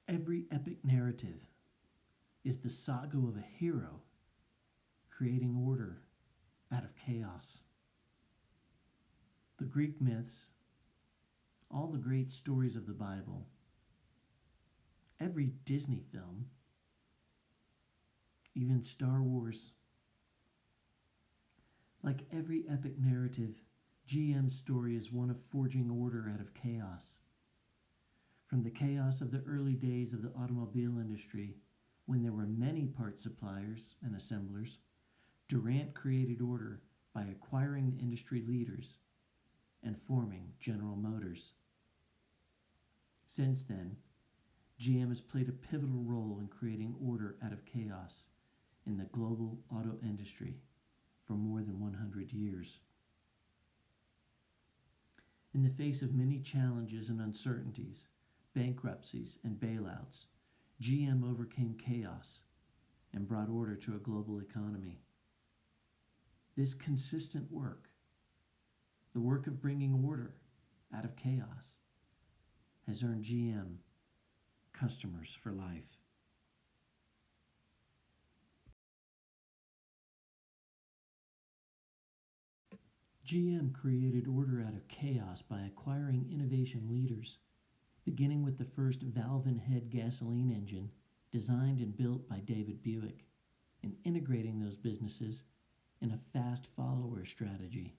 Every epic narrative is the saga of a hero creating order out of chaos. The Greek myths, all the great stories of the Bible, every Disney film, even Star Wars. Like every epic narrative, GM's story is one of forging order out of chaos. From the chaos of the early days of the automobile industry, when there were many part suppliers and assemblers, Durant created order by acquiring the industry leaders and forming General Motors. Since then, GM has played a pivotal role in creating order out of chaos in the global auto industry for more than 100 years. In the face of many challenges and uncertainties, bankruptcies and bailouts, GM overcame chaos and brought order to a global economy. This consistent work, the work of bringing order out of chaos, has earned GM customers for life. GM created order out of chaos by acquiring innovation leaders, beginning with the first valve-and-head gasoline engine designed and built by David Buick, and integrating those businesses in a fast follower strategy.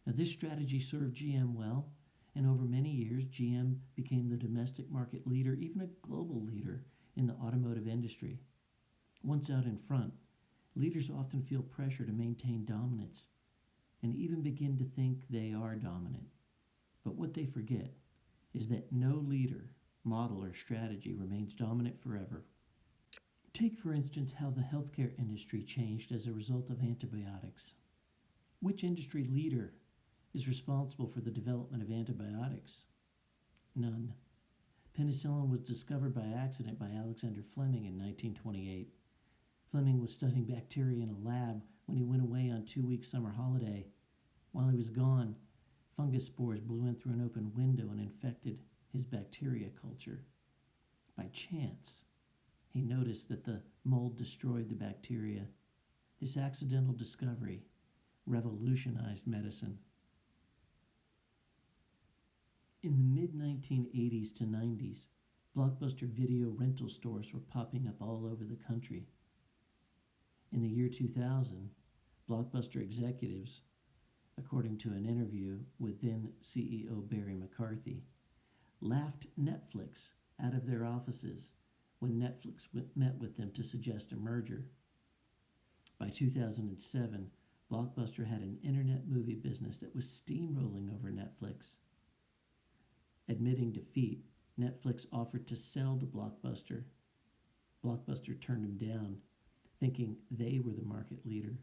Now, this strategy served GM well, and over many years, GM became the domestic market leader, even a global leader in the automotive industry. Once out in front, leaders often feel pressure to maintain dominance and even begin to think they are dominant. But what they forget is that no leader, model, or strategy remains dominant forever. Take, for instance, how the healthcare industry changed as a result of antibiotics. Which industry leader is responsible for the development of antibiotics? None. Penicillin was discovered by accident by Alexander Fleming in 1928. Fleming was studying bacteria in a lab when he went away on 2-week summer holiday. While he was gone, fungus spores blew in through an open window and infected his bacteria culture. By chance, he noticed that the mold destroyed the bacteria. This accidental discovery revolutionized medicine. In the mid-1980s to 90s, Blockbuster video rental stores were popping up all over the country. In the year 2000, Blockbuster executives, according to an interview with then CEO Barry McCarthy, laughed Netflix out of their offices when Netflix met with them to suggest a merger. By 2007, Blockbuster had an internet movie business that was steamrolling over Netflix. Admitting defeat, Netflix offered to sell to Blockbuster. Blockbuster turned him down, thinking they were the market leader.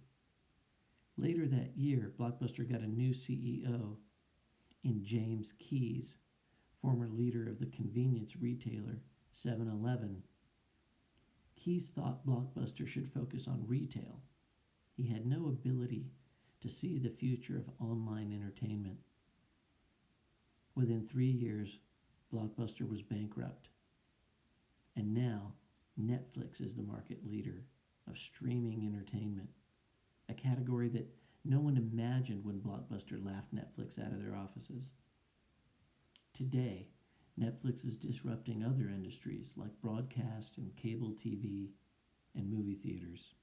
Later that year, Blockbuster got a new CEO in James Keyes, former leader of the convenience retailer 7-Eleven. Keyes thought Blockbuster should focus on retail. He had no ability to see the future of online entertainment. Within 3 years, Blockbuster was bankrupt. And now, Netflix is the market leader of streaming entertainment, a category that no one imagined when Blockbuster laughed Netflix out of their offices. Today, Netflix is disrupting other industries like broadcast and cable TV and movie theaters.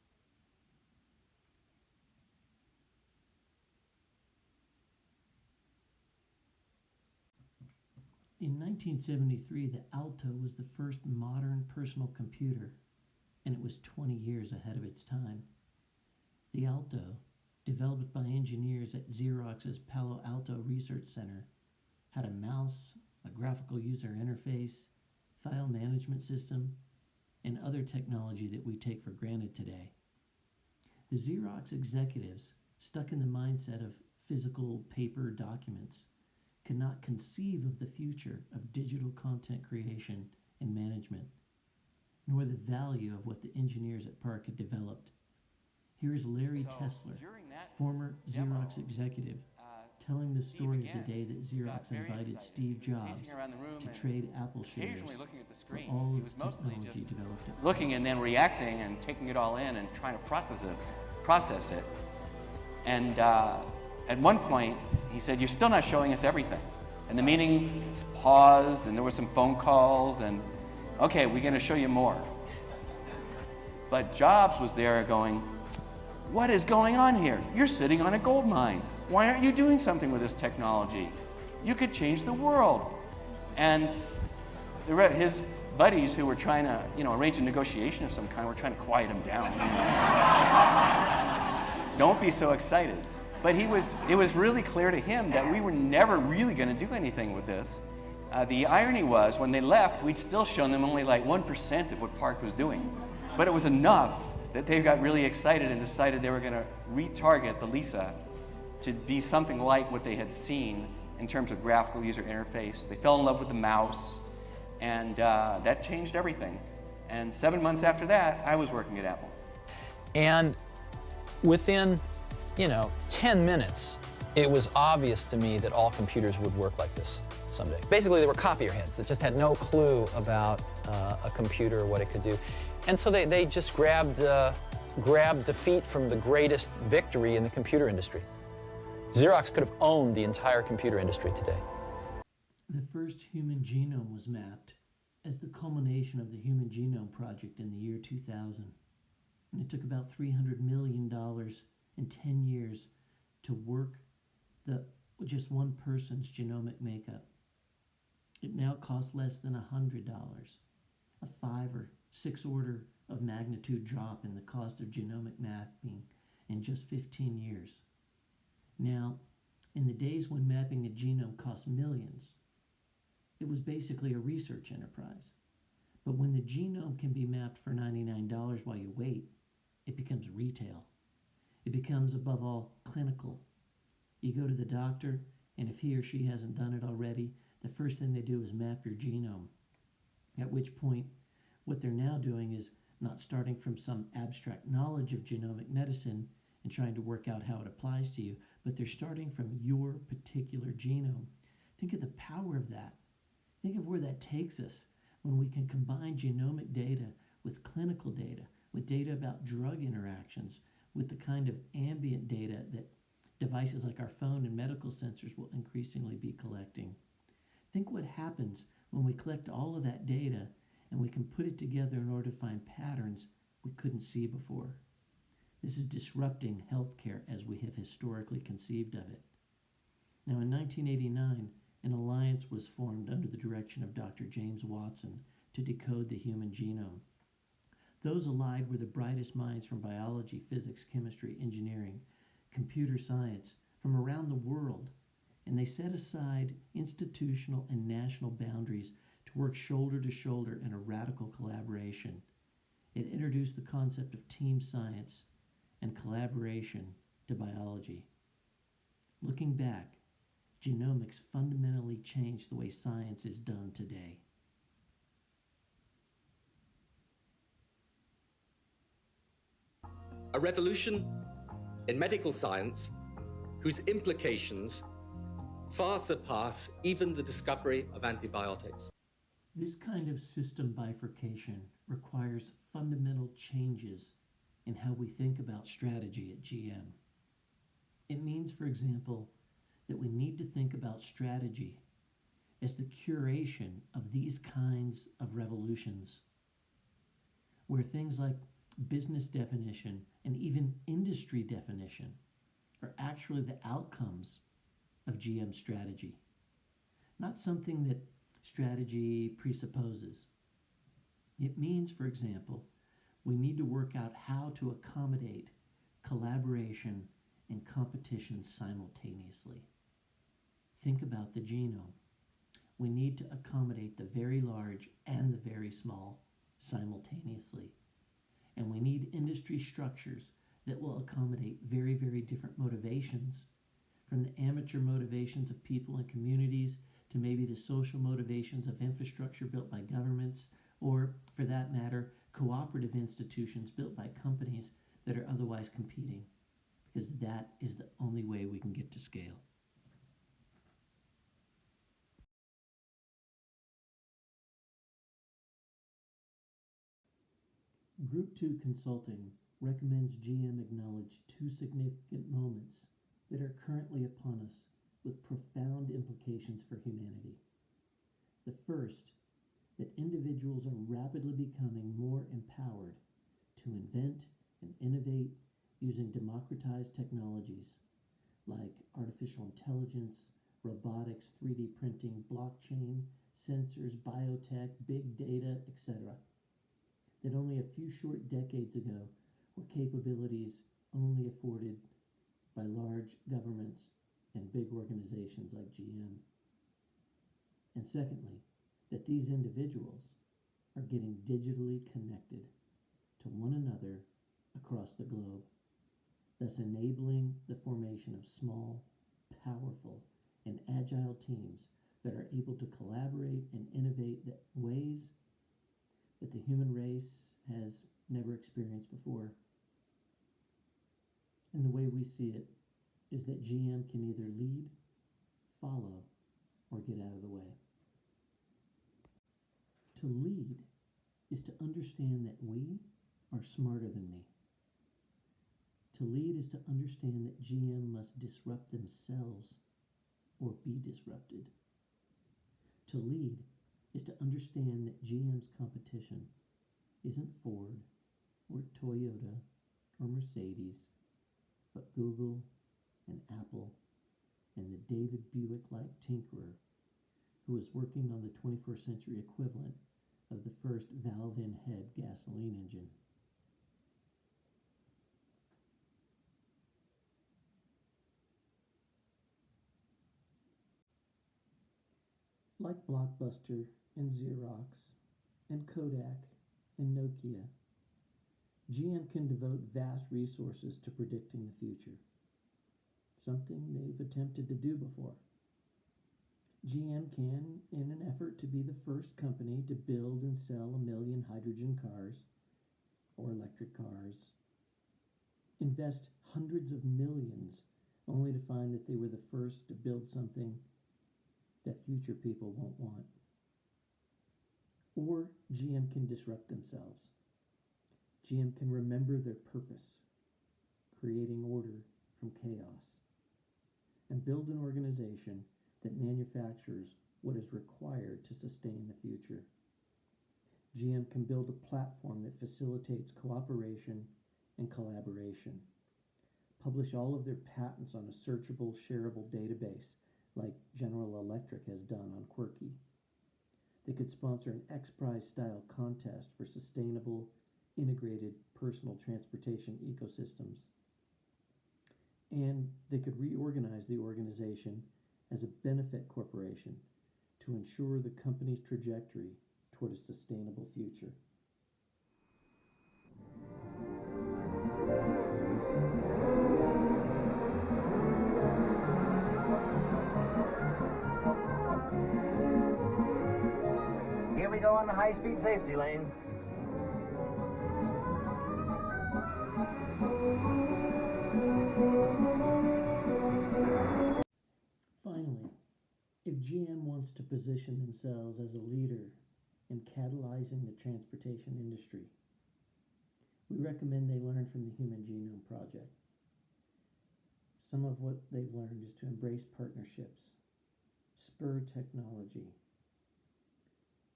In 1973, the Alto was the first modern personal computer, and it was 20 years ahead of its time. The Alto, developed by engineers at Xerox's Palo Alto Research Center, had a mouse, a graphical user interface, file management system, and other technology that we take for granted today. The Xerox executives, stuck in the mindset of physical paper documents, could not conceive of the future of digital content creation and management, nor the value of what the engineers at PARC had developed. Here is Larry Tesler, former Xerox executive, telling the Steve story of again the day that got Xerox very invited excited. Steve He was Jobs pacing around the room to and trade Apple shares occasionally looking at the for screen. all He of was the mostly technology just developed at looking and then reacting and taking it all in and trying to process it. And at one point, he said, "You're still not showing us everything." And the meeting paused, and there were some phone calls, and okay, we're going to show you more. But Jobs was there going, "What is going on here? You're sitting on a gold mine. Why aren't you doing something with this technology? You could change the world." And his buddies who were trying to, arrange a negotiation of some kind were trying to quiet him down. Don't be so excited. But it was really clear to him that we were never really going to do anything with this. The irony was, when they left, we'd still shown them only like 1% of what Park was doing. But it was enough that they got really excited and decided they were going to retarget the Lisa to be something like what they had seen in terms of graphical user interface. They fell in love with the mouse, and that changed everything. And 7 months after that, I was working at Apple. And within 10 minutes, it was obvious to me that all computers would work like this someday. Basically, they were copier heads that just had no clue about a computer or what it could do. And so they just grabbed defeat from the greatest victory in the computer industry. Xerox could have owned the entire computer industry today. The first human genome was mapped as the culmination of the Human Genome Project in the year 2000. And it took about $300 million in 10 years to work just one person's genomic makeup. It now costs less than $100, a 5 or 6 order of magnitude drop in the cost of genomic mapping in just 15 years. Now, in the days when mapping a genome cost millions, it was basically a research enterprise. But when the genome can be mapped for $99 while you wait, it becomes retail. It becomes, above all, clinical. You go to the doctor, and if he or she hasn't done it already, the first thing they do is map your genome. At which point, what they're now doing is not starting from some abstract knowledge of genomic medicine and trying to work out how it applies to you, but they're starting from your particular genome. Think of the power of that. Think of where that takes us when we can combine genomic data with clinical data, with data about drug interactions, with the kind of ambient data that devices like our phone and medical sensors will increasingly be collecting. Think what happens when we collect all of that data and we can put it together in order to find patterns we couldn't see before. This is disrupting healthcare as we have historically conceived of it. Now, in 1989, an alliance was formed under the direction of Dr. James Watson to decode the human genome. Those allied were the brightest minds from biology, physics, chemistry, engineering, computer science from around the world, and they set aside institutional and national boundaries to work shoulder to shoulder in a radical collaboration. It introduced the concept of team science and collaboration to biology. Looking back, genomics fundamentally changed the way science is done today. A revolution in medical science whose implications far surpass even the discovery of antibiotics. This kind of system bifurcation requires fundamental changes in how we think about strategy at GM. It means, for example, that we need to think about strategy as the curation of these kinds of revolutions, where things like business definition and even industry definition are actually the outcomes of GM strategy, not something that strategy presupposes. It means, for example, we need to work out how to accommodate collaboration and competition simultaneously. Think about the genome. We need to accommodate the very large and the very small simultaneously. And we need industry structures that will accommodate very, very different motivations, from the amateur motivations of people and communities to maybe the social motivations of infrastructure built by governments, or, for that matter, cooperative institutions built by companies that are otherwise competing, because that is the only way we can get to scale. Group 2 Consulting recommends GM acknowledge two significant moments that are currently upon us with profound implications for humanity. The first, that individuals are rapidly becoming more empowered to invent and innovate using democratized technologies like artificial intelligence, robotics, 3D printing, blockchain, sensors, biotech, big data, etc., that only a few short decades ago were capabilities only afforded by large governments and big organizations like GM. And secondly, that these individuals are getting digitally connected to one another across the globe, thus enabling the formation of small, powerful, and agile teams that are able to collaborate and innovate in ways that the human race has never experienced before. And the way we see it is that GM can either lead, follow, or get out of the way. To lead is to understand that we are smarter than me. To lead is to understand that GM must disrupt themselves or be disrupted. To lead is to understand that GM's competition isn't Ford or Toyota or Mercedes, but Google and Apple and the David Buick-like tinkerer who is working on the 21st century equivalent of the first valve-in-head gasoline engine. Like Blockbuster and Xerox and Kodak and Nokia, GM can devote vast resources to predicting the future, something they've attempted to do before. GM can, in an effort to be the first company to build and sell 1 million hydrogen cars or electric cars, invest hundreds of millions only to find that they were the first to build something that future people won't want. Or GM can disrupt themselves. GM can remember their purpose, creating order from chaos, and build an organization that manufactures what is required to sustain the future. GM can build a platform that facilitates cooperation and collaboration, publish all of their patents on a searchable, shareable database like General Electric has done on Quirky. They could sponsor an X-Prize style contest for sustainable, integrated personal transportation ecosystems. And they could reorganize the organization as a benefit corporation to ensure the company's trajectory toward a sustainable future. Here we go on the high-speed safety lane. Finally, if GM wants to position themselves as a leader in catalyzing the transportation industry, we recommend they learn from the Human Genome Project. Some of what they've learned is to embrace partnerships, spur technology,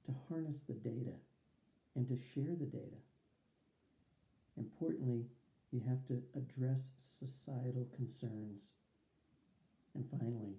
to harness the data, and to share the data. Importantly, you have to address societal concerns. And finally,